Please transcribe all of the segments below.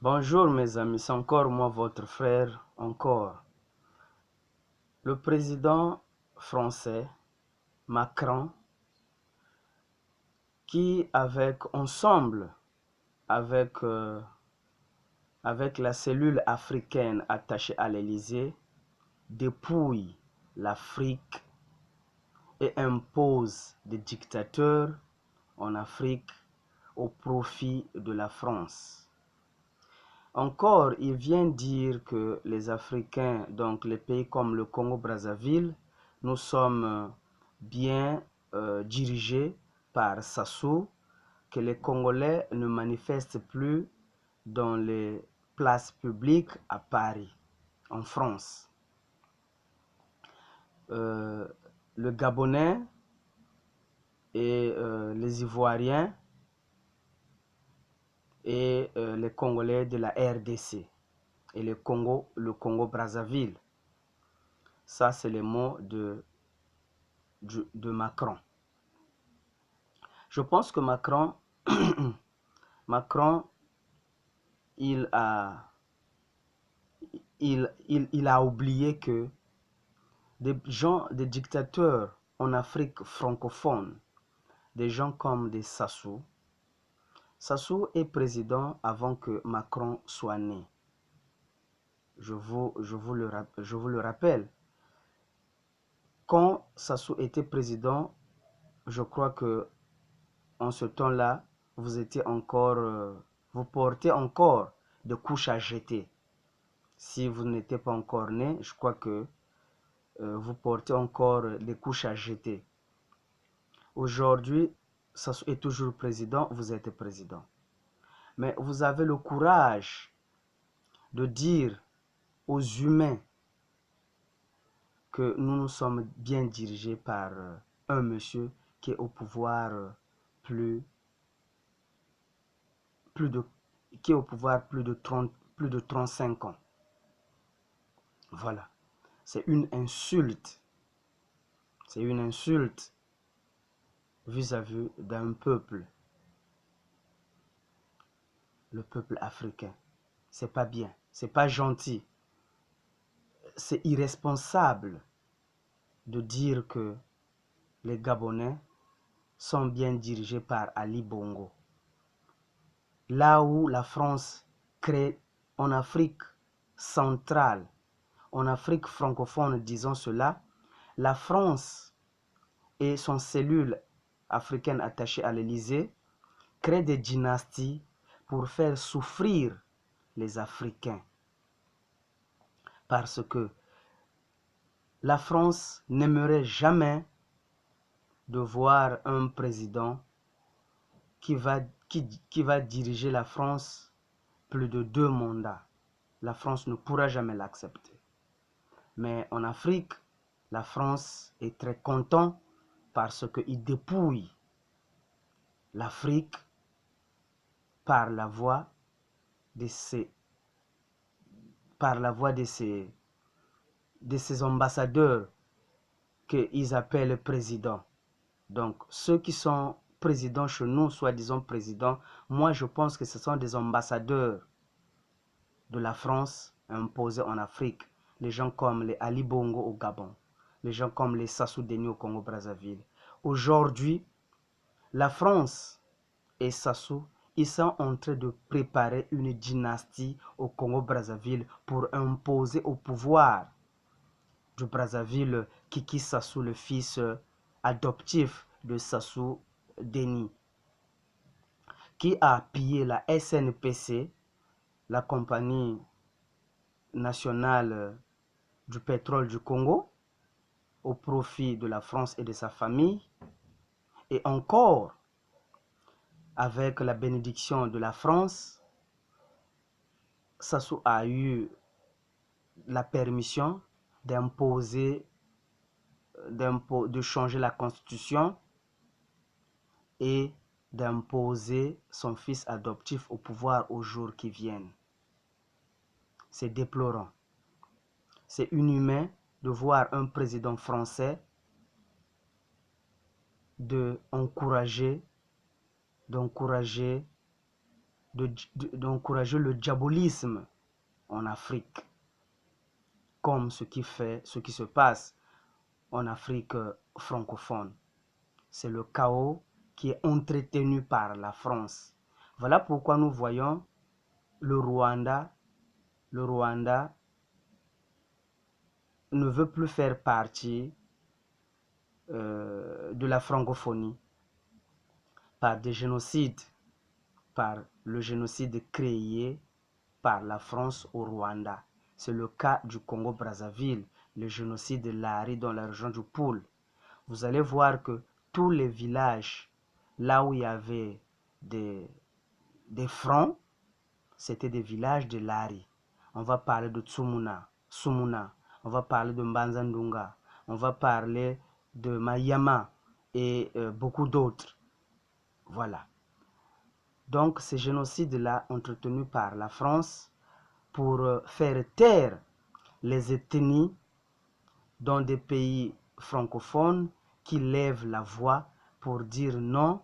Bonjour mes amis, c'est encore moi votre frère, encore. Le président français Macron qui ensemble avec, avec la cellule africaine attachée à l'Élysée dépouille l'Afrique et impose des dictateurs en Afrique au profit de la France. Encore, il vient dire que les Africains, donc les pays comme le Congo-Brazzaville, nous sommes bien dirigés par Sassou, que les Congolais ne manifestent plus dans les places publiques à Paris, en France. Le Gabonais et les Ivoiriens et les Congolais de la RDC et le Congo-Brazzaville. Ça, c'est les mots de Macron. Je pense que Macron, Macron, il a oublié que des dictateurs en Afrique francophone, des gens comme des Sassou. Sassou est président avant que Macron soit né. Je vous le rappelle. Quand Sassou était président, je crois que en ce temps-là, vous portez encore des couches à jeter. Si vous n'étiez pas encore né, je crois que vous portez encore des couches à jeter. Aujourd'hui, Sassou est toujours président, vous êtes président. Mais vous avez le courage de dire aux humains que nous sommes bien dirigés par un monsieur qui est au pouvoir plus de 35 ans. Voilà. C'est une insulte. C'est une insulte vis-à-vis d'un peuple. Le peuple africain. C'est pas bien. C'est pas gentil. C'est irresponsable de dire que les Gabonais sont bien dirigés par Ali Bongo. Là où la France crée en Afrique centrale, en Afrique francophone, disons cela, la France et son cellule africaine attachée à l'Élysée créent des dynasties pour faire souffrir les Africains. Parce que la France n'aimerait jamais de voir un président qui va diriger la France plus de 2 mandats. La France ne pourra jamais l'accepter. Mais en Afrique, la France est très contente parce qu'il dépouille l'Afrique par la voix de ses ambassadeurs qu'ils appellent présidents. Donc, ceux qui sont présidents chez nous, soi-disant présidents, moi je pense que ce sont des ambassadeurs de la France imposés en Afrique. Les gens comme les Ali Bongo au Gabon, les gens comme les Sassou Deni au Congo-Brazzaville. Aujourd'hui, la France et Sassou, ils sont en train de préparer une dynastie au Congo-Brazzaville pour imposer au pouvoir du Brazzaville Kiki Sassou, le fils adoptif de Sassou Deni, qui a pillé la SNPC, la compagnie nationale du pétrole du Congo, au profit de la France et de sa famille. Et encore, avec la bénédiction de la France, Sassou a eu la permission de changer la constitution et d'imposer son fils adoptif au pouvoir aux jours qui viennent. C'est déplorant. C'est inhumain de voir un président français d'encourager d'encourager le diabolisme en Afrique, comme ce qui se passe en Afrique francophone. C'est le chaos qui est entretenu par la France. Voilà pourquoi nous voyons le Rwanda ne veut plus faire partie de la francophonie par des génocides, par le génocide créé par la France au Rwanda. C'est le cas du Congo-Brazzaville, le génocide de Lari dans la région du Poul. Vous allez voir que tous les villages, là où il y avait des fronts, c'était des villages de Lari. On va parler de Sumuna, on va parler de Mbanzandunga, on va parler de Mayama et beaucoup d'autres. Voilà. Donc ces génocides-là entretenus par la France pour faire taire les ethnies dans des pays francophones qui lèvent la voix pour dire non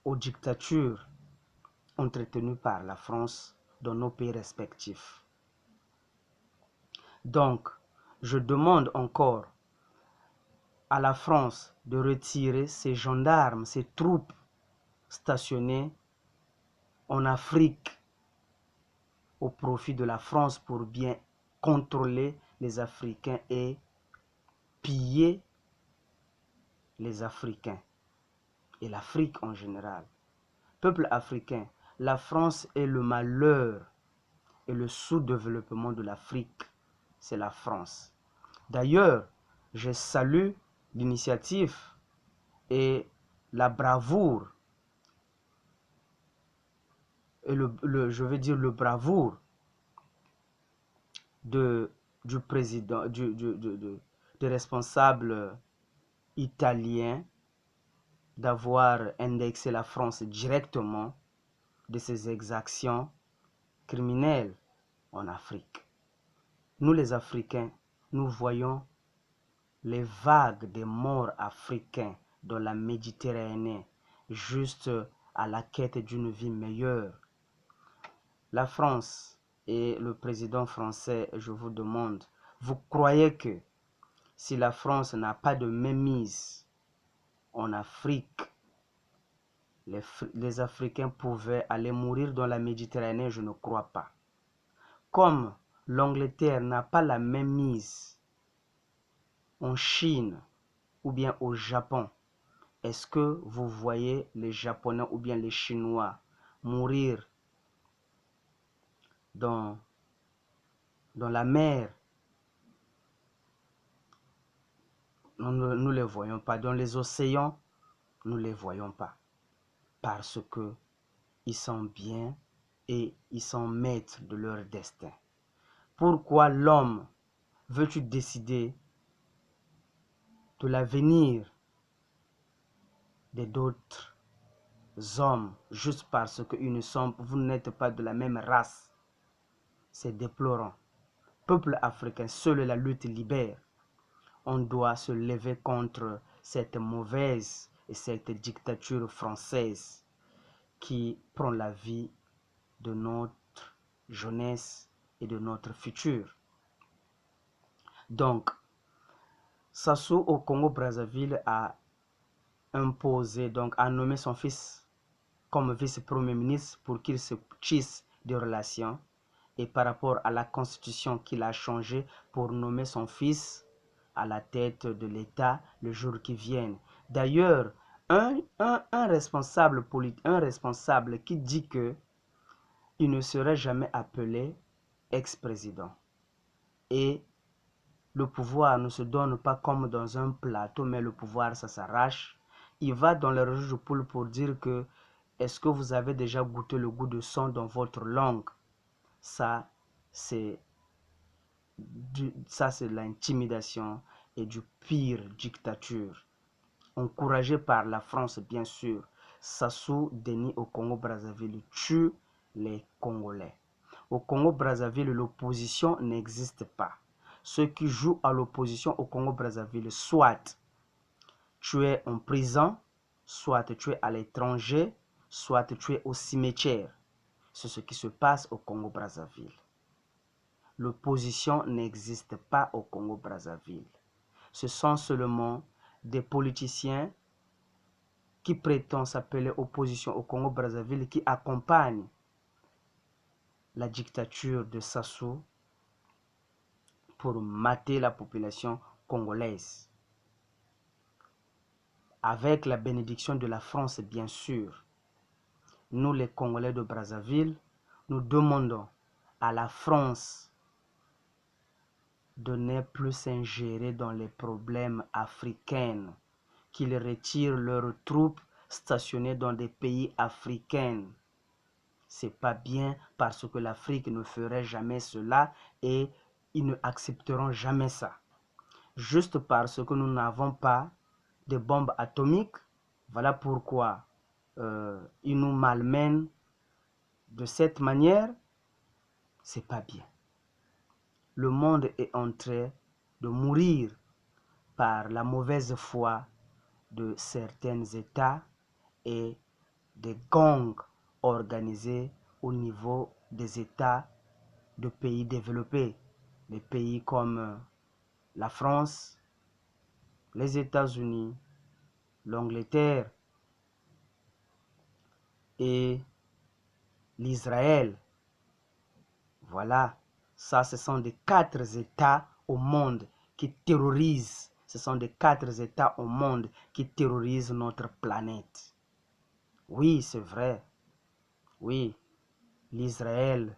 aux dictatures entretenues par la France dans nos pays respectifs. Donc, je demande encore à la France de retirer ses gendarmes, ses troupes stationnées en Afrique au profit de la France pour bien contrôler les Africains et piller les Africains et l'Afrique en général. Peuple africain, la France est le malheur et le sous-développement de l'Afrique. C'est la France. D'ailleurs, je salue l'initiative et la bravoure et je veux dire le bravoure du président, des responsables italiens d'avoir indexé la France directement de ses exactions criminelles en Afrique. Nous les Africains, nous voyons les vagues de morts africains dans la Méditerranée, juste à la quête d'une vie meilleure. La France et le président français, je vous demande, vous croyez que si la France n'a pas de mainmise en Afrique, les Africains pouvaient aller mourir dans la Méditerranée? Je ne crois pas. Comme l'Angleterre n'a pas la mainmise en Chine ou bien au Japon, est-ce que vous voyez les Japonais ou bien les Chinois mourir dans la mer? Nous ne les voyons pas. Dans les océans, nous ne les voyons pas. Parce que ils sont bien et ils sont maîtres de leur destin. Pourquoi l'homme veux-tu décider de l'avenir d'autres hommes juste parce que vous n'êtes pas de la même race? C'est déplorant. Peuple africain, seule la lutte libère. On doit se lever contre cette mauvaise et cette dictature française qui prend la vie de notre jeunesse et de notre futur. Donc, Sassou au Congo-Brazzaville a imposé, donc a nommé son fils comme vice-premier ministre pour qu'il se tisse des relations, et par rapport à la constitution qu'il a changée pour nommer son fils à la tête de l'État le jour qui vient. D'ailleurs, un responsable politique, un responsable qui dit que il ne serait jamais appelé ex-président. Et le pouvoir ne se donne pas comme dans un plateau, mais le pouvoir, ça s'arrache. Il va dans le région du Poul pour dire que est-ce que vous avez déjà goûté le goût de sang dans votre langue? Ça, c'est l'intimidation et du pire dictature. Encouragé par la France, bien sûr. Sassou Denis au Congo-Brazzaville tue les Congolais. Au Congo-Brazzaville, l'opposition n'existe pas. Ceux qui jouent à l'opposition au Congo-Brazzaville, soit tu es en prison, soit tu es à l'étranger, soit tués au cimetière. C'est ce qui se passe au Congo-Brazzaville. L'opposition n'existe pas au Congo-Brazzaville. Ce sont seulement des politiciens qui prétendent s'appeler opposition au Congo-Brazzaville qui accompagnent la dictature de Sassou pour mater la population congolaise. Avec la bénédiction de la France, bien sûr. Nous, les Congolais de Brazzaville, nous demandons à la France de ne plus s'ingérer dans les problèmes africains, qu'ils retirent leurs troupes stationnées dans des pays africains. C'est pas bien parce que l'Afrique ne ferait jamais cela et ils ne accepteront jamais ça. Juste parce que nous n'avons pas de bombes atomiques, voilà pourquoi ils nous malmènent de cette manière, c'est pas bien. Le monde est en train de mourir par la mauvaise foi de certains États et des gangs organisés au niveau des États de pays développés. Des pays comme la France, les États-Unis, l'Angleterre et l'Israël. Voilà, ça ce sont des 4 États au monde qui terrorisent. Ce sont des 4 États au monde qui terrorisent notre planète. Oui, c'est vrai. Oui, l'Israël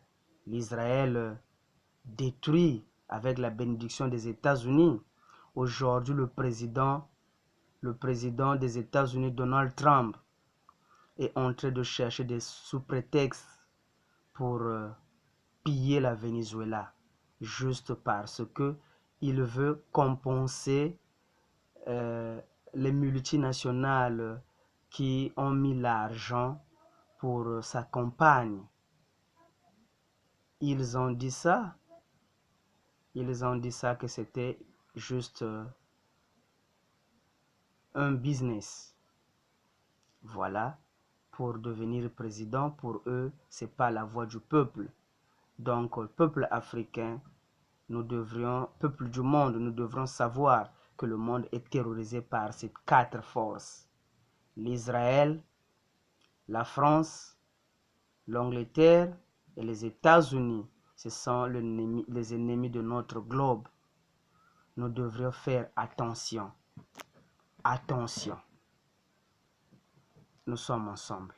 détruit avec la bénédiction des États-Unis. Aujourd'hui, le président des États-Unis, Donald Trump, est en train de chercher des sous-prétextes pour piller la Venezuela, juste parce que il veut compenser les multinationales qui ont mis l'argent pour sa campagne. Ils ont dit ça que c'était juste un business. Voilà, pour devenir président, pour eux, c'est pas la voix du peuple. Donc, peuple africain, peuple du monde, nous devrons savoir que le monde est terrorisé par ces 4 forces. L'Israël, la France, l'Angleterre et les États-Unis. Ce sont les ennemis de notre globe. Nous devrions faire attention. Attention. Nous sommes ensemble.